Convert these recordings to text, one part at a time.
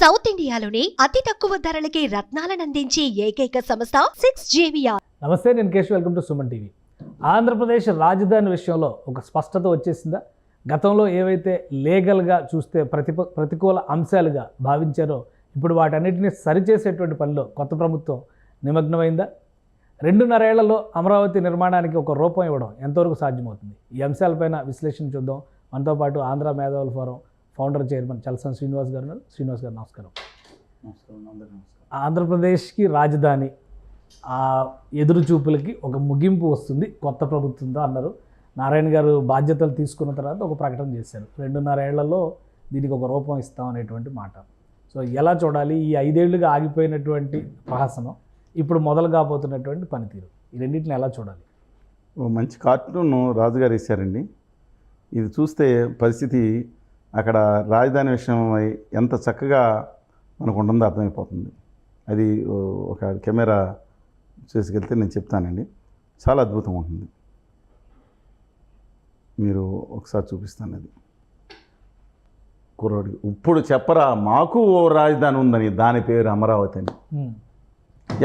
South ఇండియాలోనే అతి తక్కువ ధరలకి రత్నాలనందించే ఏకైక సంస్థ 6JVR. నమస్తే, నేను Keshav. Welcome to Suman TV. Andhra Pradesh రాజధాని విషయంలో ఒక స్పష్టత వచ్చేసిందా? గతంలో ఏవైతే లీగల్గా చూస్తే ప్రతికూల అంశాలుగా భావించారో ఇప్పుడు వాటన్నిటిని సరిచేసేటువంటి పనిలో కొత్త ప్రభుత్వం నిమగ్నమైందా? 2.5 ఏళ్లలో అమరావతి నిర్మాణానికి ఒక రూపం ఇవ్వడం ఎంతవరకు సాధ్యమవుతుంది? ఈ అంశాలపైన విశ్లేషణ చూద్దాం. మనతో పాటు ఆంధ్ర మేధావుల forum founder chairman Chalasani Srinivas గారు ఉన్నారు. శ్రీనివాస్ గారు నమస్కారం. ఆంధ్రప్రదేశ్కి రాజధాని ఎదురు చూపులకి ఒక ముగింపు వస్తుంది కొత్త ప్రభుత్వంతో అన్నారు. నారాయణ గారు బాధ్యతలు తీసుకున్న తర్వాత ఒక ప్రకటన చేశారు. 2.5 ఏళ్లలో దీనికి ఒక రూపం ఇస్తాం అనేటువంటి మాట. సో ఎలా చూడాలి? ఈ 5 ఏళ్లుగా ఆగిపోయినటువంటి ప్రహసనం ఇప్పుడు మొదలు కాబోతున్నటువంటి పనితీరు, ఈ రెండింటిని ఎలా చూడాలి? మంచి కార్టూన్ రాజుగారు వేశారండి. ఇది చూస్తే పరిస్థితి అక్కడ రాజధాని విషయమై ఎంత చక్కగా మనకు ఉంటుందో అర్థమైపోతుంది. అది ఒక కెమెరా చేసుకెళ్తే నేను చెప్తానండి, చాలా అద్భుతంగా ఉంటుంది. మీరు ఒకసారి చూపిస్తాను. అది కుర్రోడికి ఇప్పుడు చెప్పరా మాకు ఓ రాజధాని ఉందని, దాని పేరు అమరావతి అని.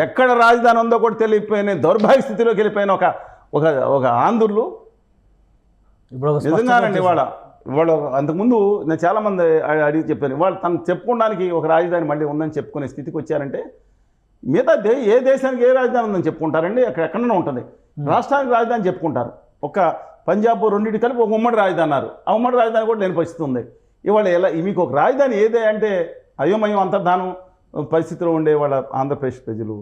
ఎక్కడ రాజధాని ఉందో కూడా తెలియపోయిన దౌర్భాగ్య స్థితిలోకి వెళ్ళిపోయిన ఒక ఆంధ్రులు ఇప్పుడు నిజంగానండి. ఇవాళ అంతకుముందు నేను చాలామంది అడిగి చెప్పాను, ఇవాళ తను చెప్పుకోవడానికి ఒక రాజధాని మళ్ళీ ఉందని చెప్పుకునే స్థితికి వచ్చారంటే మిగతా ఏ దేశానికి ఏ రాజధాని ఉందని చెప్పుకుంటారండి? ఎక్కడైనా ఉంటుంది. రాష్ట్రానికి రాజధాని చెప్పుకుంటారు. ఒక పంజాబ్ రెండింటి కలిపి ఒక ఉమ్మడి రాజధాని అన్నారు. ఆ ఉమ్మడి రాజధాని కూడా లేని పరిస్థితి ఉంది. ఇవాళ ఎలా మీకు ఒక రాజధాని ఏదే అంటే అయోమయం అంతర్ధానం పరిస్థితిలో ఉండే వాళ్ళ ఆంధ్రప్రదేశ్ ప్రజలు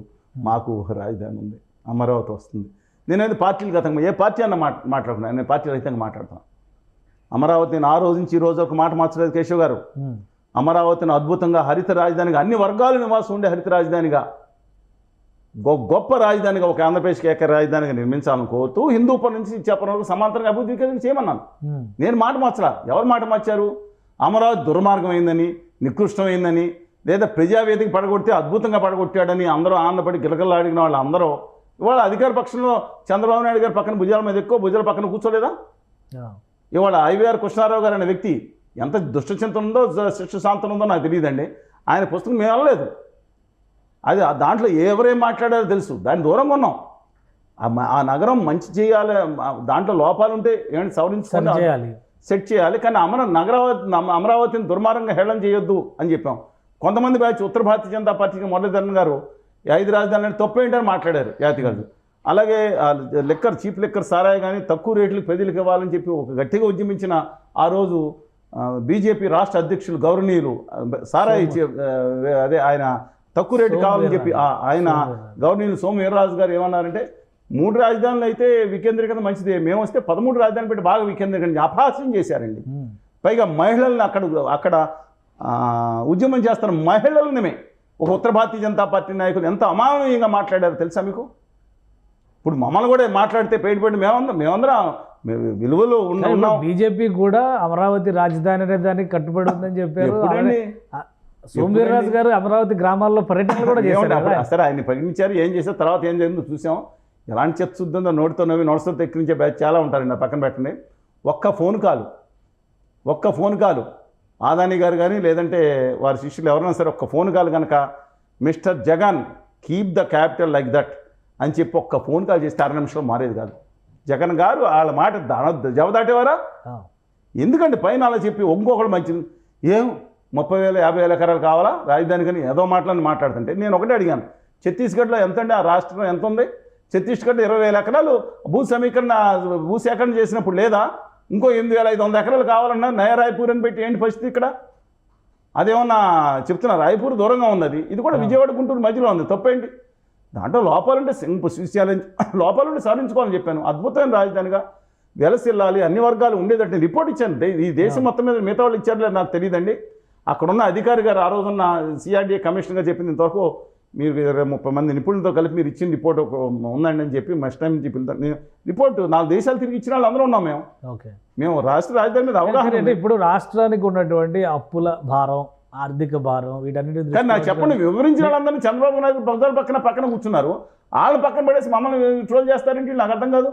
మాకు రాజధాని ఉంది, అమరావతి వస్తుంది. నేనైతే పార్టీలు గతంగా ఏ పార్టీ అన్న మాట్లాడుకున్నాను, నేను పార్టీ రహితంగా మాట్లాడతాను. అమరావతిని ఆ రోజు నుంచి ఈ రోజు ఒక మాట మార్చలేదు కేశవ్ గారు. అమరావతిని అద్భుతంగా హరిత రాజధానిగా, అన్ని వర్గాల నివాసం ఉండే హరిత రాజధానిగా, గొప్ప రాజధానిగా, ఒక ఆంధ్రప్రదేశ్కి ఏక రాజధానిగా నిర్మించాలని కోరుతూ హిందూపురం నుంచి చెప్పడం వరకు సమాంతరంగా అభివృద్ధి వికేంద్రం చేయమన్నాను. నేను మాట మార్చరా. ఎవరు మాట మార్చారు? అమరావతి దుర్మార్గమైందని, నికృష్టమైందని, లేదా ప్రజావేదిక పడగొడితే అద్భుతంగా పడగొట్టాడని అందరూ ఆనందపడి గిలకల్లాడిన వాళ్ళు అందరూ ఇవాళ అధికార పక్షంలో చంద్రబాబు నాయుడు గారు పక్కన భుజాల మీద ఎక్కువ భుజాల పక్కన కూర్చోలేదా? ఇవాళ ఐవీఆర్ కృష్ణారావు గారు అనే వ్యక్తి ఎంత దుష్టచింతన ఉందో శిక్ష శాంతం ఉందో నాకు తెలియదండి. ఆయన పుస్తకం మేము వెళ్ళలేదు. అది దాంట్లో ఎవరేం మాట్లాడారో తెలుసు. దాన్ని దూరంగా ఉన్నాం. ఆ నగరం మంచి చేయాలి, దాంట్లో లోపాలు ఉంటే ఏమైనా సవరించుకొని సెట్ చేయాలి. కానీ అమరావతిని దుర్మార్గంగా హేళన చేయొద్దు అని చెప్పాం. కొంతమంది బ్యాచ్ ఉత్తర భారతీయ జనతా పార్టీకి మురళీధరన్ గారు 5 రాజధానులని తప్పేంటని మాట్లాడారు యాతిగారు. అలాగే చీప్ లిక్కర్ సారాయి కానీ తక్కువ రేట్లకు ప్రజలకు ఇవ్వాలని చెప్పి ఒక గట్టిగా ఉద్యమించిన ఆ రోజు బీజేపీ రాష్ట్ర అధ్యక్షులు గౌరవనీయులు సారాయి అదే ఆయన తక్కువ రేటు కావాలని చెప్పి ఆయన గౌరవనీయులు సోము వీర్రాజు గారు ఏమన్నారంటే 3 రాజధానులు అయితే వికేంద్రీకరణ మంచిదే, మేము వస్తే 13 రాజధానులు పెట్టి బాగా వికేంద్రీకరణ అపహాస్యం చేశారండి. పైగా మహిళల్ని అక్కడ ఉద్యమం చేస్తున్న మహిళలనే ఒక ఉత్తర భారతీయ జనతా పార్టీ నాయకులు ఎంత అమానవీయంగా మాట్లాడారో తెలుసా మీకు? ఇప్పుడు మమ్మల్ని కూడా మాట్లాడితే పేరు మేమందరం విలువలు ఉన్నాం. బీజేపీ కూడా అమరావతి రాజధాని అనే దానికి కట్టుబడి ఉందని చెప్పారు. సోమవీర్రాజు గారు అమరావతి గ్రామాల్లో పర్యటనలు కూడా చేశారు. సరే, ఆయన ప్రకటించారు. ఏం చేశారు, తర్వాత ఏం జరిగిందో చూసాం. ఎలాంటి చెప్తుందో నోటితో నోట్స్తో ఎక్కించే బ్యాచ్ చాలా ఉంటారండి. నా పక్కన పెట్టండి. ఒక్క ఫోన్ కాలు ఆదాని గారు కానీ లేదంటే వారి శిష్యులు ఎవరైనా సరే ఒక్క ఫోన్ కాల్ కనుక mister Jagan keep the capital like that అని చెప్పి ఒక్క ఫోన్ కాల్ చేస్తే 6 నిమిషాలు మారేది కాదు. జగన్ గారు వాళ్ళ మాట జవదాటేవారా? ఎందుకంటే పైన అలా చెప్పి ఇంకొకళ్ళు మంచిది 30,000 50,000 ఎకరాలు కావాలా రాజధాని కానీ ఏదో మాట్లాడుతుంటే నేను ఒకటే అడిగాను, ఛత్తీస్గఢ్లో ఎంతండి? ఆ రాష్ట్రం ఎంత ఉంది? ఛత్తీస్గఢ్ 20,000 ఎకరాలు భూసేకరణ చేసినప్పుడు లేదా? ఇంకో 8,500 ఎకరాలు కావాలన్నా నయా రాయ్పూర్ అని పెట్టి ఏంటి పరిస్థితి ఇక్కడ? అదేమన్నా చెప్తున్నా? రాయ్పూర్ దూరంగా ఉంది. ఇది కూడా విజయవాడ గుంటూరు మధ్యలో ఉంది. తప్పేంటి? దాంట్లో లోపాలుంటే లోపాలుంటే సాధించుకోవాలని చెప్పాను. అద్భుతమైన రాజధానిగా వెలసిల్లాలి, అన్ని వర్గాలు ఉండేటట్టు రిపోర్ట్ ఇచ్చాను. ఈ దేశం మొత్తం మీద మిగతా వాళ్ళు ఇచ్చారు నాకు తెలియదండి. అక్కడున్న అధికారి గారు ఆ రోజున్న సిఆర్డీఏ కమిషనర్గా చెప్పింది, ఇంతవరకు మీరు 30 మంది నిపుణులతో కలిపి మీరు ఇచ్చిన రిపోర్ట్ ఉందండి అని చెప్పి మస్ట్ టైం చెప్పి రిపోర్ట్ 4 దేశాలు తిరిగి ఇచ్చిన వాళ్ళు అందరూ ఉన్నాం మేము రాష్ట్ర రాజధాని మీద అవగాహన. ఇప్పుడు రాష్ట్రానికి ఉన్నటువంటి అప్పుల భారం, ఆర్థిక భారం, వీటన్నిటి కానీ నాకు చెప్పండి, వివరించిన వాళ్ళందరినీ చంద్రబాబు నాయుడు ప్రజల పక్కన కూర్చున్నారు. వాళ్ళ పక్కన పడేసి మమ్మల్ని ట్రోల్ చేస్తారంటే నాకు అర్థం కాదు.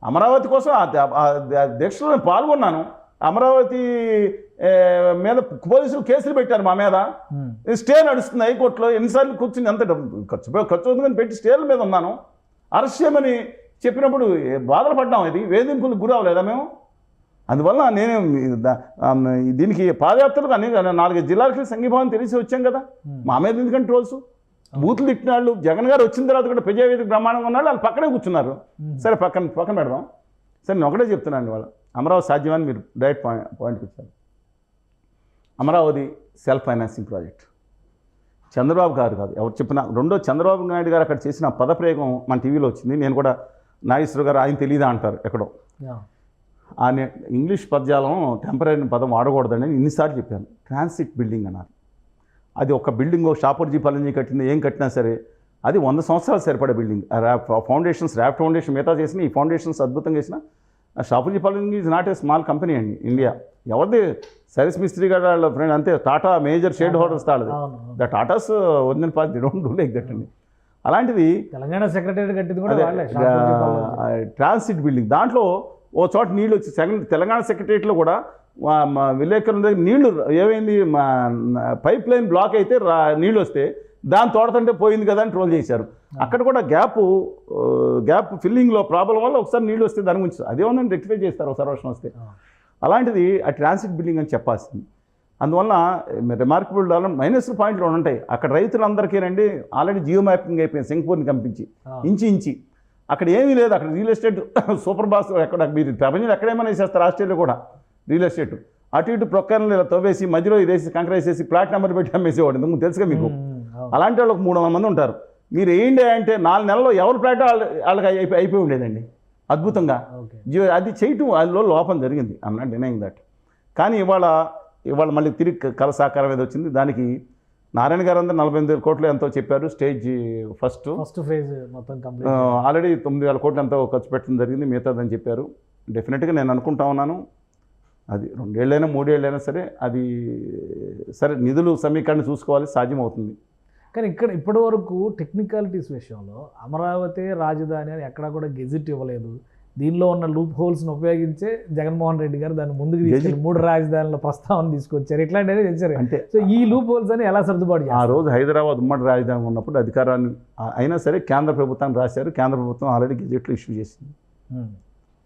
అమరావతి కోసం ఆ దీక్షలో పాల్గొన్నాను. అమరావతి మీద పోలీసులు కేసులు పెట్టారు మా మీద. స్టే నడుస్తుంది హైకోర్టులో. ఎన్నిసార్లు కూర్చుని ఎంత ఖర్చు అవుతుందని పెట్టి స్టేల మీద ఉన్నాను. అరెస్ట్ చేయమని చెప్పినప్పుడు బాధలు పడ్డాం. ఇది వేధింపులకు గురి అవ్వలేదా మేము? అందువల్ల నేను దీనికి పాదయాత్రలకు అన్ని 4 జిల్లాలకి సంఘీభావం తెలిసి వచ్చాం కదా. మా మీద ఎందుకంటే ట్రోల్స్, బూతులు తిట్టిన వాళ్ళు జగన్ గారు వచ్చిన తర్వాత కూడా ప్రజావేదిక బ్రహ్మాండంగా ఉన్నాడు, వాళ్ళు పక్కనే కూర్చున్నారు. సరే పక్కన పెడదాం. సరే నేను ఒకటే చెప్తున్నాను, వాళ్ళ అమరావతి సాధ్యమని మీరు డైరెక్ట్ పాయింట్కి వచ్చారు. Amaravati self financing project Chandrababu గారు కాదు ఎవరు చెప్పినా. రెండో చంద్రబాబు నాయుడు గారు అక్కడ చేసిన పదప్రయోగం మన టీవీలో వచ్చింది. నేను కూడా నాగేశ్వర గారు ఆయన తెలియదా అంటారు ఎక్కడో. ఆయన ఇంగ్లీష్ పద్యాలం టెంపరీ పదం వాడకూడదని ఇన్నిసార్లు చెప్పాను. ట్రాన్సిట్ బిల్డింగ్ అన్నారు. అది ఒక బిల్డింగ్ షాపూర్జీ పలంజీ కట్టింది, ఏం కట్టినా సరే అది 100 సంవత్సరాలు సరిపడే బిల్డింగ్. ఫౌండేషన్స్ ర్యాప్ ఫౌండేషన్ మిగతా చేసిన ఈ ఫౌండేషన్స్ అద్భుతంగా చేసిన Shapoorji Pallonji is not a small company అండి. ఇండియా ఎవరిది సరీస్ మిస్త్రీ గారు వాళ్ళ ఫ్రెండ్ అంతే. టాటా మేజర్ షేర్ హోల్డర్స్ తాళది. The Tatas original part they don't do like that అండి. అలాంటిది తెలంగాణ సెక్రటరీ కట్టింది కూడా ట్రాన్సిట్ బిల్డింగ్. దాంట్లో ఓ చోట నీళ్ళు వచ్చి తెలంగాణ సెక్రటరియట్లో కూడా విలేకరుల దగ్గర నీళ్లు ఏమైంది, పైప్ లైన్ బ్లాక్ అయితే నీళ్ళు వస్తే దాన్ని తోడతంటే పోయింది కదా అని ట్రోల్ చేశారు. అక్కడ కూడా గ్యాప్ ఫిల్లింగ్లో ప్రాబ్లం వల్ల ఒకసారి నీళ్ళు వస్తే దాని గురించి అదేమన్నా రెక్టిఫై చేస్తారు ఒకసారి వర్షం వస్తే. అలాంటిది ఆ ట్రాన్సిట్ బిల్డింగ్ అని చెప్పాల్సింది. అందువల్ల రిమార్కబుల్ డెవలప్మెంట్ మైనస్ పాయింట్లు ఉంటాయి. అక్కడ రైతులందరికీనండి ఆల్రెడీ జియో మ్యాపింగ్ అయిపోయింది సింగపూర్ని కంపించి ఇంచి. అక్కడ ఏమీ లేదు. అక్కడ రియల్ ఎస్టేట్ సూపర్ బాస్ ఎక్కడ మీరు ప్రపంచంలో ఎక్కడేమైనా వేసేస్తారు. ఆస్ట్రేలియా కూడా రియల్ ఎస్టేట్ అటు ఇటు ప్రొక్కర్లు ఇలా తవ్వేసి మధ్యలో ఇదేసి కంకర వేసేసి ప్లాట్ నెంబర్ పెట్టి అమ్మేసేవాడు. ఇందుకు తెలుసుగా మీకు. అలాంటి వాళ్ళకి 300 మంది ఉంటారు. మీరు వేయండి అంటే 4 నెలల్లో ఎవరి ప్లాట్ వాళ్ళకి అయిపోయి ఉండేదండి అద్భుతంగా. అది చేయటం అందులో లోపం జరిగింది. I'm not denying that. కానీ ఇవాళ మళ్ళీ తిరిగి కళ సాకారం ఏదో వచ్చింది. దానికి నారాయణ గారు అందరూ 48,000 కోట్లు ఎంతో చెప్పారు. స్టేజ్ ఫస్ట్ ఫేజ్ మొత్తం ఆల్రెడీ 9,000 కోట్లు ఎంతో ఖర్చు పెట్టడం జరిగింది. మిగతాదని చెప్పారు. డెఫినెట్గా నేను అనుకుంటా ఉన్నాను అది 2 ఏళ్ళైనా 3 ఏళ్ళైనా సరే అది సరే నిధులు సమీకరణ చూసుకోవాలి, సాధ్యమవుతుంది. కానీ ఇప్పటి వరకు టెక్నికాలిటీస్ విషయంలో అమరావతి రాజధాని అని ఎక్కడా కూడా గెజిట్ ఇవ్వలేదు. దీనిలో ఉన్న లూప్ హోల్స్ని ఉపయోగించే జగన్మోహన్ రెడ్డి గారు దాన్ని ముందుకు తీసుకెళ్ళి 3 రాజధానుల ప్రస్తావన తీసుకొచ్చారు. ఇట్లాంటివి తెచ్చారు. అంటే సో ఈ లూప్ హోల్స్ అని ఎలా సర్దుబాటు చేస్తారు? ఆ రోజు హైదరాబాద్ ఉమ్మడి రాజధాని ఉన్నప్పుడు అధికారాన్ని అయినా సరే కేంద్ర ప్రభుత్వాన్ని రాశారు. కేంద్ర ప్రభుత్వం ఆల్రెడీ గెజెట్లు ఇష్యూ చేసింది.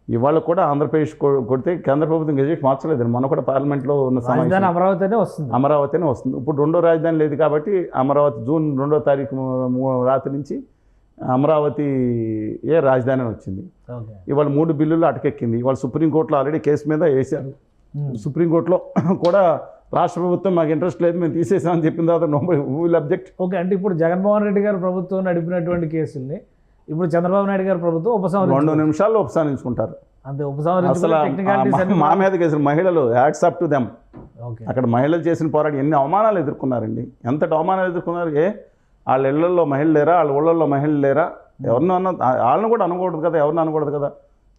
ఇవాళ కూడా ఆంధ్రప్రదేశ్ కొడితే కేంద్ర ప్రభుత్వం గెజెట్ మార్చలేదు. మొన్న కూడా పార్లమెంట్లో ఉన్న రాజధాని అమరావతినే వస్తుంది. ఇప్పుడు 2వ రాజధాని లేదు కాబట్టి అమరావతి జూన్ 2వ తారీఖు రాత్రి నుంచి అమరావతి రాజధాని వచ్చింది. ఇవాళ 3 బిల్లులు అటకెక్కింది. ఇవాళ సుప్రీంకోర్టులో ఆల్రెడీ కేసు మీద వేశారు. సుప్రీంకోర్టులో కూడా రాష్ట్ర ప్రభుత్వం మాకు ఇంట్రెస్ట్ లేదు మేము తీసేసామని చెప్పిన తర్వాత విల్ అబ్జెక్ట్. ఓకే, అంటే ఇప్పుడు జగన్మోహన్ రెడ్డి గారు ప్రభుత్వం నడిపినటువంటి కేసుల్ని ఇప్పుడు చంద్రబాబు నాయుడు గారు ప్రభుత్వం 2 నిమిషాల్లో ఉపసంహరించుకుంటారు. అంతే. మా మీద కేసులు మహిళలు హ్యాట్స్ అప్ టు దెమ్. అక్కడ మహిళలు చేసిన పోరాటం ఎన్ని అవమానాలు ఎదుర్కొన్నారండి, ఎంతటి అవమానాలు ఎదుర్కొన్నారు. వాళ్ళ ఇళ్లలో మహిళలు లేరా, వాళ్ళ ఊళ్ళల్లో మహిళలు లేరా, ఎవరిని వాళ్ళని కూడా అనకూడదు కదా, ఎవరిని అనకూడదు కదా,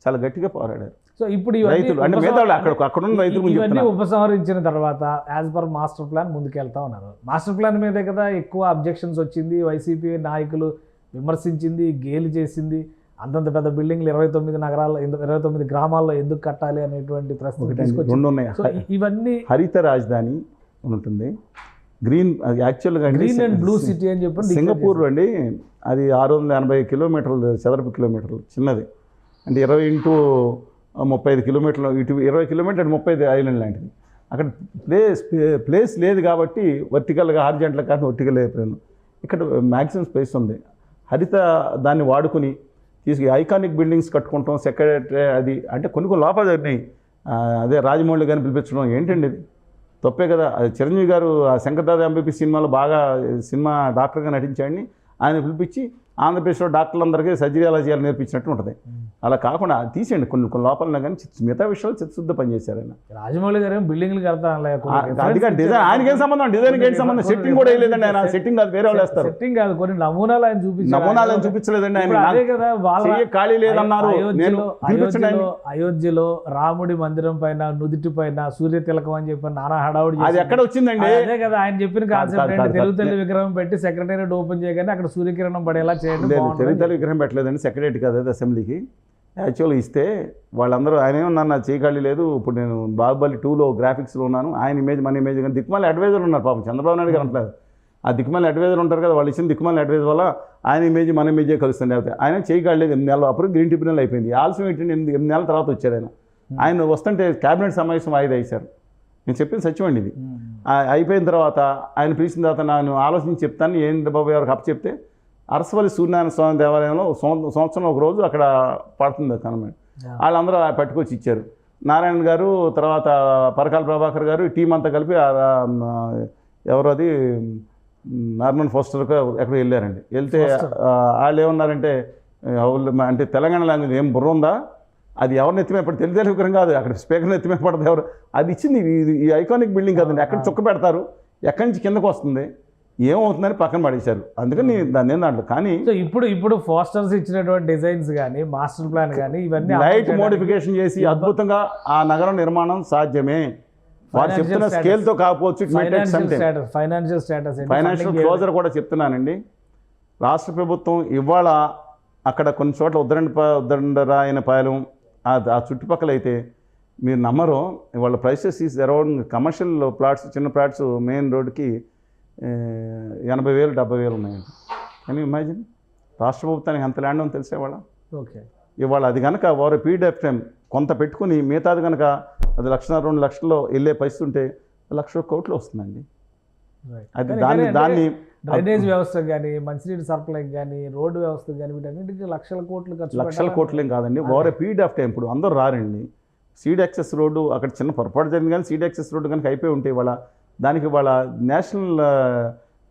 చాలా గట్టిగా పోరాడారు. సో ఇప్పుడు రైతులు అంటే మీద అక్కడున్న రైతులు ఇవన్నీ ఉపసంహరించిన తర్వాత యాజ్ పర్ మాస్టర్ ప్లాన్ ముందుకెళ్తా ఉన్నారు. మాస్టర్ ప్లాన్ మీదే కదా ఎక్కువ అబ్జెక్షన్స్ వచ్చింది. వైసీపీ నాయకులు విమర్శించింది, గేలి చేసింది. అంతంత పెద్ద బిల్డింగ్లు 29 నగరాల్లో 29 గ్రామాల్లో ఎందుకు కట్టాలి అనేటువంటి ప్రశ్న. 2 ఉన్నాయి. ఇవన్నీ హరిత రాజధాని ఉంటుంది, గ్రీన్ యాక్చువల్గా గ్రీన్ అండ్ బ్లూ సిటీ అని చెప్పి సింగపూర్ అండి. అది 680 కిలోమీటర్లు చదరపు కిలోమీటర్లు చిన్నది. అంటే 20 × 35 కిలోమీటర్లు, ఇటు 20 కిలోమీటర్ 35 ఐలాండ్ లాంటిది. అక్కడ ప్లేస్ లేదు కాబట్టి వర్టికల్గా హారిజాంటల్ కానీ వర్టికల్ అయిపోయాను. ఇక్కడ మ్యాక్సిమం స్పేస్ ఉంది. హరిత దాన్ని వాడుకుని ఐకానిక్ బిల్డింగ్స్ కట్టుకుంటాం. సెక్రటరీ అది అంటే కొన్ని లోపాలు జరిగినాయి. అదే రాజమౌళి గారిని పిలిపించడం ఏంటండి, ఇది తప్పే కదా. అది చిరంజీవి గారు శంకర్దాదా ఎంబీపీ సినిమాలో బాగా డాక్టర్గా నటించాడని ఆయన పిలిపించి ఆంధ్రప్రదేశ్లో డాక్టర్లందరికీ సర్జరీ ఎలా చేయాలని నేర్పించినట్టు ఉంటుంది. అలా కాకుండా తీసేయండి కొన్ని లోపాలను, కానీ మిగతా విషయాలు చిత్తశుద్ధ పనిచేశారు ఆయన. రాజమౌళి గారు బిల్డింగ్లు కడతాను, డిజైన్ ఆయనకేం సంబంధం, డిజైన్ ఏంటి సంబంధం, సెట్టింగ్ కూడా వేయలేదండి ఆయన. సెట్టింగ్ కాదు, వేరే వాళ్ళు వేస్తారు. సెట్టింగ్ కాదు, కొన్ని నమూనాలు ఆయన చూపించలేదండి ఆయన. అదే కదా, ఖాళీ లేదన్నారు. అయోధ్యలో రాముడి మందిరం పైన నుదిటి పైన సూర్య తిలకం అని చెప్పి నానా హడావుడి, అది ఎక్కడ వచ్చిందండి? అదే కదా ఆయన చెప్పిన కాన్సెప్ట్. తెలుగు తల్లి విగ్రహం పెట్టి సెక్రటేరియట్ ఓపెన్ చేయగానే అక్కడ సూర్యకిరణం పడేలా చేయడం. తెలుగు తల్లి విగ్రహం పెట్టలేదండి, సెక్రటరీ కాదు, అది అసెంబ్లీకి. యాక్చువల్గా ఇస్తే వాళ్ళందరూ ఆయన ఏమన్నా చేయగలి లేదు. ఇప్పుడు నేను బాహుబలి 2లో గ్రాఫిక్స్లో ఉన్నాను, ఆయన ఇమేజ్ మన ఇమేజ్ కానీ దిక్కుమాలి అడ్వైజర్ ఉన్నారు పాపం చంద్రబాబు నాయుడు గారు అంటారు. ఆ దిక్కుమాలి అడ్వైజర్ ఉంటారు కదా, వాళ్ళు ఇచ్చిన దిక్కుమాలి అడ్వైజర్ వల్ల ఆయన ఇమేజ్ మన ఇమేజే కలుస్తుంది. లేకపోతే ఆయన చేయగలేదు 8 నెలలు, అప్పుడు గ్రీన్ ట్రిబ్యునల్ అయిపోయింది. ఆలస్యం ఏంటంటే 8 నెలల తర్వాత వచ్చారు ఆయన. ఆయన వస్తుంటే క్యాబినెట్ సమావేశం వాయిదా వేశారు. నేను చెప్పింది సత్యమండి ఇది. అయిపోయిన తర్వాత ఆయన పిలిచిన తర్వాత నేను ఆలోచించి చెప్తాను ఏం బాబు ఎవరికి అప్పు చెప్తే అరసవల్లి సూర్యనారాయణ స్వామి దేవాలయంలో సంవత్సరం ఒక రోజు అక్కడ పడుతుంది కనమే. వాళ్ళందరూ పట్టుకొచ్చి ఇచ్చారు. నారాయణ గారు, తర్వాత పరకాల ప్రభాకర్ గారు, టీం అంతా కలిపి ఎవరు అది నార్మన్ ఫోస్టర్గా ఎక్కడికి వెళ్ళారండి. వెళ్తే వాళ్ళు ఏమన్నారంటే అంటే తెలంగాణ లాంగ్వేజ్ ఏం బుర్ర ఉందా, అది ఎవరిని ఎత్తిమేపడి తెలుగు విగ్రహం కాదు, అక్కడ స్పీకర్ని ఎత్తిమేపడదు ఎవరు, అది ఇచ్చింది ఈ ఐకానిక్ బిల్డింగ్ కదండి, ఎక్కడ చుక్క పెడతారు, ఎక్కడి నుంచి కిందకు వస్తుంది, ఏమవుతుందని పక్కన పడేశారు. అందుకని దాన్ని దాంట్లో కానీ ఇప్పుడు ఫోస్టర్స్ ఇచ్చినటువంటి డిజైన్స్ కానీ మాస్టర్ ప్లాన్ కానీ ఇవన్నీ లైట్ మోడిఫికేషన్ చేసి అద్భుతంగా ఆ నగరం నిర్మాణం సాధ్యమే. వారు చెప్తున్న స్కేల్తో కాకపోవచ్చు, ఫైనాన్షియల్ క్లోజర్ కూడా చెప్తున్నానండి. రాష్ట్ర ప్రభుత్వం ఇవాళ అక్కడ కొన్ని చోట్ల ఉద్దండరాయనపాలెం ఆ చుట్టుపక్కల అయితే మీరు నమ్మరు, వాళ్ళ prices is around commercial plots, చిన్న ప్లాట్స్ మెయిన్ రోడ్డుకి 80,000 70,000 ఉన్నాయండి. కానీ ఇమాజిన్ రాష్ట్ర ప్రభుత్వానికి అంత ల్యాండ్ అని తెలిసేవాళ్ళ. ఓకే, ఇవాళ అది కనుక వారు పీడిఎఫ్ టైం కొంత పెట్టుకుని మిగతాది కనుక అది 1,00,000 2 లక్షల్లో వెళ్ళే పరిస్థితి ఉంటే 1,00,000 కోట్లు వస్తుందండి. అది దాన్ని డ్రైనేజ్ వ్యవస్థ కానీ, మంచినీటి సరఫరాకి కానీ, రోడ్డు వ్యవస్థ కానీ, వీటన్నిటికీ లక్షల కోట్లేం కాదండి. ఓవర్ పీరియడ్ ఆఫ్ టైం ఇప్పుడు అందరూ రారండి. సీడ్ యాక్సెస్ రోడ్డు అక్కడ చిన్న పొరపాటు జరిగింది, కానీ సీడ్ యాక్సెస్ రోడ్డు కనుక అయిపోయి ఉంటే ఇవాళ దానికి వాళ్ళ నేషనల్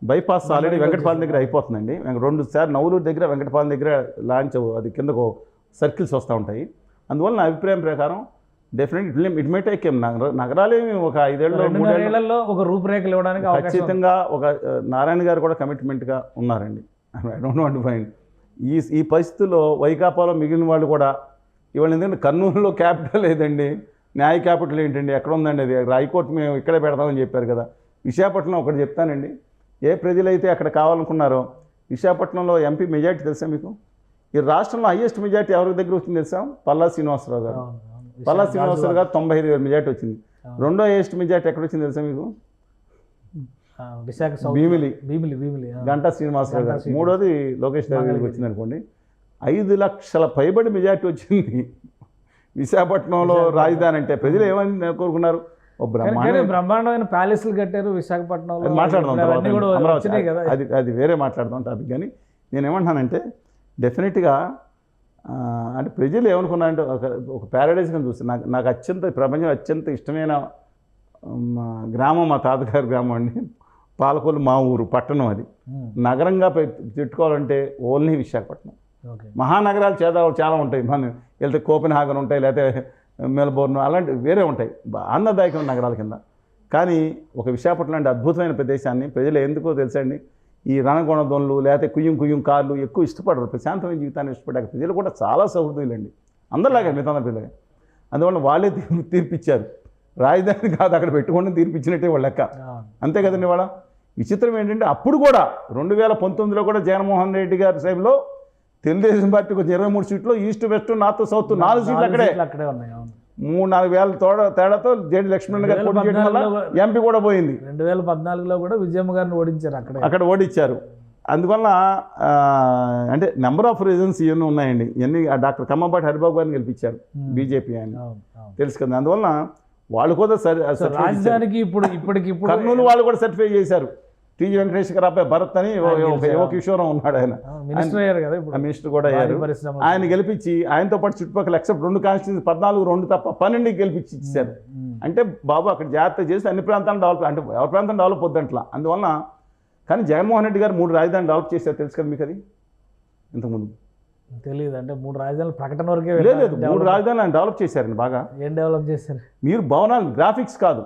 బైపాస్ ఆల్రెడీ వెంకటపాలెం దగ్గర అయిపోతుందండి. 2 సార్లు నవలూరు దగ్గర వెంకటపాలెం దగ్గర లాంచ్ అది కిందకు సర్కిల్స్ వస్తూ ఉంటాయి. అందువల్ల నా అభిప్రాయం ప్రకారం డెఫినెట్ ఇట్ మే టేక్ నగరాలేమి ఒక 5 ఏళ్ళలో ఒక రూపురేఖలు ఇవ్వడానికి ఖచ్చితంగా ఒక నారాయణ గారు కూడా కమిట్మెంట్గా ఉన్నారండి. I don't want to find ఈ పరిస్థితుల్లో వైకాపాలో మిగిలిన వాళ్ళు కూడా ఇవాళ ఎందుకంటే కర్నూలులో క్యాపిటల్ లేదండి, న్యాయ క్యాపిటల్ ఏంటండి, ఎక్కడ ఉందండి అది, హైకోర్టు మేము ఇక్కడే పెడతామని చెప్పారు కదా. విశాఖపట్నం ఒకటి చెప్తానండి, ఏ ప్రజలైతే అక్కడ కావాలనుకున్నారో విశాఖపట్నంలో ఎంపీ మెజార్టీ తెలుసా మీకు? ఈ రాష్ట్రంలో హైయెస్ట్ మెజార్టీ ఎవరి దగ్గర వచ్చింది తెలుసా? పల్లా శ్రీనివాసరావు గారు. పల్లా శ్రీనివాసరావు గారు 95,000 మెజార్టీ వచ్చింది. రెండో హైయెస్ట్ మెజార్టీ ఎక్కడ వచ్చింది తెలుసా మీకు? భీమిలి గంటా శ్రీనివాసరావు గారు. మూడోది లోకేష్ గారికి వచ్చింది అనుకోండి. 5 లక్షల పైబడి మెజార్టీ వచ్చింది విశాఖపట్నంలో రాజధాని అంటే. ప్రజలు ఏమని కోరుకున్నారు? బ్రహ్మాండమైన ప్యాలెస్లు కట్టారు విశాఖపట్నంలో. మాట్లాడదాం అది వేరే మాట్లాడదాం టాపిక్. కానీ నేనేమంటున్నానంటే డెఫినెట్గా అంటే ప్రజలు ఏమనుకున్నారంటే ఒక ప్యారడైజ్ కింద చూస్తే నాకు ప్రపంచం అత్యంత ఇష్టమైన గ్రామం మా తాతగారి గ్రామం అండి. పాలకొల్లు మా ఊరు పట్టణం. అది నగరంగా పెట్టుకోవాలంటే ఓన్లీ విశాఖపట్నం. మహానగరాలు చాలా ఉంటాయి, మనం వెళ్తే కోపెన్హాగన్ ఉంటాయి, లేకపోతే మెల్బోర్న్ అలాంటి వేరే ఉంటాయి ఆనందదాయకమైన నగరాల కింద. కానీ ఒక విశాఖపట్నం లాంటి అద్భుతమైన ప్రదేశాన్ని ప్రజలు ఎందుకో తెలుసండి, ఈ రణగొణదొనలు లేకపోతే కుయ్యం కార్లు ఎక్కువ ఇష్టపడరు, ప్రశాంతమైన జీవితాన్ని ఇష్టపడ్డాక ప్రజలు కూడా చాలా సౌహృదయులండి, అందరిలాగా మిగతా పిల్లగా. అందువల్ల వాళ్ళే తీర్పిచ్చారు, రాజధాని కాదు అక్కడ పెట్టుకోండి తీర్పిచ్చినట్టే వాళ్ళ లెక్క. అంతే కదండి. వాళ్ళ విచిత్రం ఏంటంటే అప్పుడు కూడా 2019లో కూడా జగన్మోహన్ రెడ్డి గారి టైంలో తెలుగుదేశం పార్టీ కొంచెం 23 సీట్లు, ఈస్ట్ వెస్ట్ నార్త్ సౌత్ 4 సీట్లు అక్కడే ఉన్నాయి. 3-4 వేల తేడాతో జేడి లక్ష్మణ్ గారు పోటీ చేయడం వల్ల ఎంపీ కూడా పోయింది. 2014లో కూడా విజయమ్మ గారిని ఓడించారు, అక్కడ ఓడించారు. అందువల్ల అంటే నెంబర్ ఆఫ్ రీజన్స్ ఇవన్నీ ఉన్నాయండి. ఇవన్నీ డాక్టర్ కమ్మపాటి హరిబాబు గారిని గెలిపించారు బీజేపీ ఆయన, తెలుసు కదా. అందువల్ల వాళ్ళు కూడా రాజధానికి ఇప్పటికి కర్నూలు వాళ్ళు కూడా సర్టిఫై చేశారు. టీజీ వెంకటేష్ గారు అబ్బాయి భరత్ అని యువ కిషోరం ఉన్నాడు, ఆయన మినిస్టర్ కూడా అయ్యారు. ఆయన గెలిపించి ఆయనతో పాటు చుట్టుపక్కల ఎక్సెప్ట్ 2 కాన్స్టిట్యూన్సీ 14 తప్ప 12 గెలిపించి ఇచ్చారు. అంటే బాబు అక్కడ జాగ్రత్త చేసి అన్ని ప్రాంతాలను డెవలప్, అంటే ఎవరి ప్రాంతం డెవలప్ వద్దంట్లా. అందువల్ల కానీ జగన్మోహన్ రెడ్డి గారు 3 రాజధానులు డెవలప్ చేశారు, తెలుసు కదా మీకు. అది ఇంతకుముందు తెలియదు, అంటే 3 రాజధానులు ప్రకటన వరకే లేదు, 3 రాజధానులు ఆయన డెవలప్ చేశారండి. బాగా ఏం డెవలప్ చేశారు? మీరు భవనాలు గ్రాఫిక్స్ కాదు,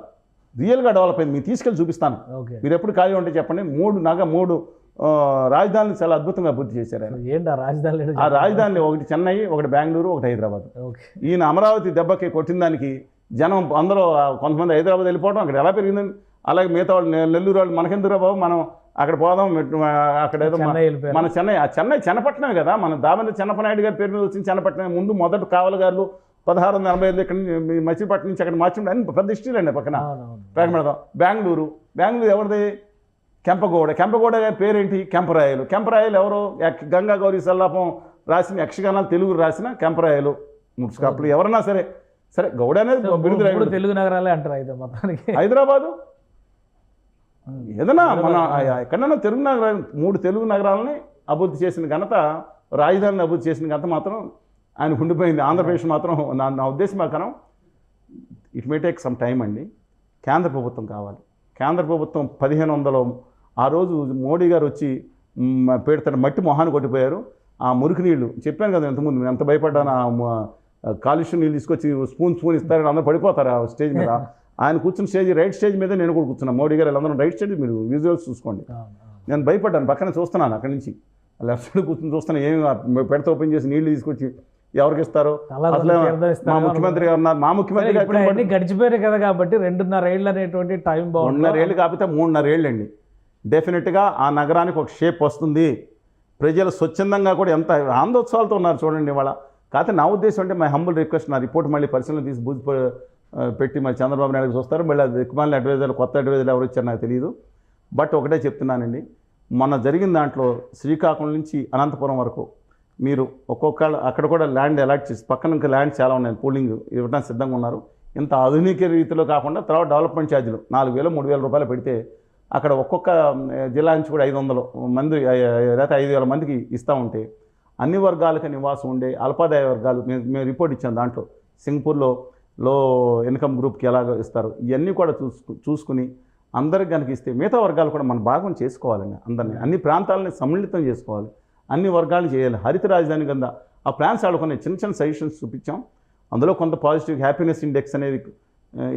రియల్గా డెవలప్ అయింది. మీరు తీసుకెళ్ళి చూపిస్తాను, మీరు ఎప్పుడు ఖాళీ ఉంటే చెప్పండి. 3 రాజధానులు చాలా అద్భుతంగా అభివృద్ధి చేశారు ఆయన. ఏంటి ఆ రాజధానులు? ఒకటి చెన్నై, ఒకటి బెంగళూరు, ఒకటి హైదరాబాద్. ఈయన అమరావతి దెబ్బకి కొట్టిన దానికి జనం అందరూ కొంతమంది హైదరాబాద్ వెళ్ళిపోవడం, అక్కడ ఎలా పెరిగిందని అలాగే మిగతా వాళ్ళు నెల్లూరు వాళ్ళు మనకెందుకురా బాబు, మనం అక్కడ పోదాం, అక్కడ ఏదో చెన్నై వెళ్ళిపోయారు. మన చెన్నై చెన్నపట్నమే కదా, మన దామని చెన్నపనాయుడు గారి పేరు మీద వచ్చింది చెన్నపట్నం. ముందు మొదటి కావలగారులు 1685 ఇక్కడ మచిలీపట్నం నుంచి అక్కడ మార్చిండి అని పెద్ద హిస్టరీలు అండి పక్కన అవునవును. పెడదాం. బెంగళూరు ఎవరిది? కెంపగౌడ గారి పేరేంటి? కెంపరాయలు ఎవరు? గంగా గౌరీ సల్లాపం రాసిన యక్షగానాలు తెలుగు రాసిన కెంపరాయలు. అప్పుడు ఎవరన్నా సరే గౌడ అనేది బిరుదు మూడు తెలుగు నగరాలే అంటారు అయితే మొత్తానికి. హైదరాబాదు ఏదైనా మన ఎక్కడైనా తెలుగు నగరాలు, 3 తెలుగు నగరాలని అభివృద్ధి చేసిన ఘనత, రాజధానిని అభివృద్ధి చేసిన ఘనత మాత్రం ఆయన ఉండిపోయింది. ఆంధ్రప్రదేశ్ మాత్రం నా ఉద్దేశం ప్రకారం it may take some time అండి. కేంద్ర ప్రభుత్వం కావాలి. కేంద్ర ప్రభుత్వం 1500 ఆ రోజు మోడీ గారు వచ్చి పెడతాడు మట్టి మొహాన్ని కొట్టిపోయారు. ఆ మురికి నీళ్లు చెప్పాను కదా ఇంతకుముందు, ఎంత భయపడ్డాను. కాలుష్యం నీళ్ళు తీసుకొచ్చి స్పూన్ ఇస్తారని అందరూ పడిపోతారు ఆ స్టేజ్ మీద. ఆయన కూర్చున్న స్టేజ్ రైట్ స్టేజ్ మీద నేను కూడా కూర్చున్నాను. మోడీ గారు అందరూ రైట్ స్టేజ్, మీరు విజువల్స్ చూసుకోండి. నేను భయపడ్డాను, పక్కన చూస్తున్నాను, అక్కడి నుంచి లెఫ్ట్ సైడ్ కూర్చొని చూస్తున్నాను. ఏమి పెడితే ఓపెన్ చేసి నీళ్లు తీసుకొచ్చి ఎవరికి ఇస్తారు? అసలు మా ముఖ్యమంత్రి గారు ఉన్నారు. మా ముఖ్యమంత్రి గారు గడిచిపోయారు కదా, కాబట్టి 2.5 ఏళ్ళు అనేటువంటి టైం బాగుంది. 2.5 ఏళ్ళు కాకపోతే 3.5 ఏళ్ళు అండి. డెఫినెట్గా ఆ నగరానికి ఒక షేప్ వస్తుంది. ప్రజలు స్వచ్ఛందంగా కూడా ఎంత ఆనందోత్సవాలతో ఉన్నారు చూడండి వాళ్ళ. కాకపోతే నా ఉద్దేశం అంటే మై హంబుల్ రిక్వెస్ట్, నా రిపోర్ట్ మళ్ళీ పరిశీలన తీసి బూజు పెట్టి మరి చంద్రబాబు నాయుడుకి చూస్తారు. మళ్ళీ అది దిక్కుమాలిన అడ్వైజర్లు, కొత్త అడ్వైజర్లు ఎవరు ఇచ్చారు నాకు తెలియదు. బట్ ఒకటే చెప్తున్నానండి, మొన్న జరిగిన దాంట్లో శ్రీకాకుళం నుంచి అనంతపురం వరకు మీరు ఒక్కొక్క అక్కడ కూడా ల్యాండ్ అలాట్ చేసి, పక్కన ఇంకా ల్యాండ్ చాలా ఉన్నాయి, పూలింగ్ ఇవ్వడానికి సిద్ధంగా ఉన్నారు. ఇంత ఆధునిక రీతిలో కాకుండా తర్వాత డెవలప్మెంట్ ఛార్జీలు 4000 3000 రూపాయలు పెడితే అక్కడ ఒక్కొక్క జిల్లా నుంచి కూడా 500 మంది లేకపోతే 5000 మందికి ఇస్తూ ఉంటే అన్ని వర్గాలకు నివాసం ఉండే అల్పాదాయ వర్గాలు మేము రిపోర్ట్ ఇచ్చాం. దాంట్లో సింగపూర్లో లో ఇన్కమ్ గ్రూప్కి ఎలాగ ఇస్తారు, ఇవన్నీ కూడా చూసుకుని అందరికి కనుక ఇస్తే మిగతా వర్గాలు కూడా మన భాగం చేసుకోవాలండి. అందరినీ అన్ని ప్రాంతాలని సమ్మిళితం చేసుకోవాలి, అన్ని వర్గాలు చేయాలి. హరిత రాజధాని కింద ఆ ప్లాన్స్ ఆడుకునే చిన్న సజెషన్స్ చూపించాం. అందులో కొంత పాజిటివ్ హ్యాపీనెస్ ఇండెక్స్ అనేది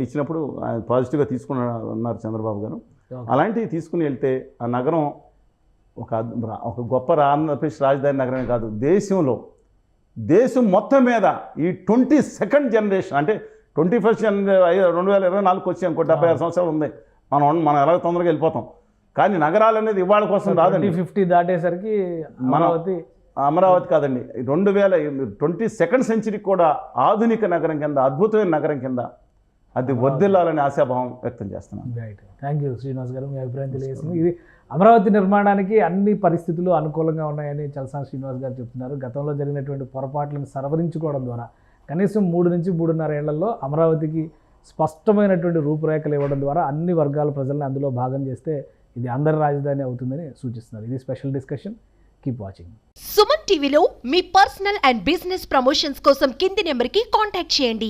ఇచ్చినప్పుడు పాజిటివ్గా తీసుకున్నారు చంద్రబాబు గారు. అలాంటివి తీసుకుని వెళ్తే ఆ నగరం ఒక గొప్ప ఆంధ్రప్రదేశ్ రాజధాని నగరమే కాదు, దేశం మొత్తం మీద ఈ 22nd జనరేషన్ అంటే 21st 2024 వచ్చి ఇంకో 76 సంవత్సరాలు ఉంది. మనం ఎలా తొందరగా వెళ్ళిపోతాం. కానీ నగరాలు అనేది ఇవాళ కోసం రాదండి. 50 దాటేసరికి అమరావతి కాదండి, 22nd సెంచరీకి కూడా ఆధునిక నగరం కింద, అద్భుతమైన నగరం కింద అది వర్ధిల్లాలని ఆశాభావం వ్యక్తం చేస్తున్నాను. రైట్, థ్యాంక్ యూ శ్రీనివాస్ గారు, మీ అభిప్రాయం తెలియజేసింది. ఇది అమరావతి నిర్మాణానికి అన్ని పరిస్థితులు అనుకూలంగా ఉన్నాయని చలసాని శ్రీనివాస్ గారు చెప్తున్నారు. గతంలో జరిగినటువంటి పొరపాట్లను సవరించుకోవడం ద్వారా కనీసం 3 నుంచి 3.5 ఏళ్లలో అమరావతికి స్పష్టమైనటువంటి రూపురేఖలు ఇవ్వడం ద్వారా అన్ని వర్గాల ప్రజల్ని అందులో భాగం చేస్తే ఇది అందరి రాజధాని అవుతుందని సూచిస్తున్నారు. ఇది special discussion. Keep watching. Suman టీవీలో మీ పర్సనల్ అండ్ బిజినెస్ ప్రమోషన్స్ కోసం కింది నెంబర్కి కాంటాక్ట్ చేయండి.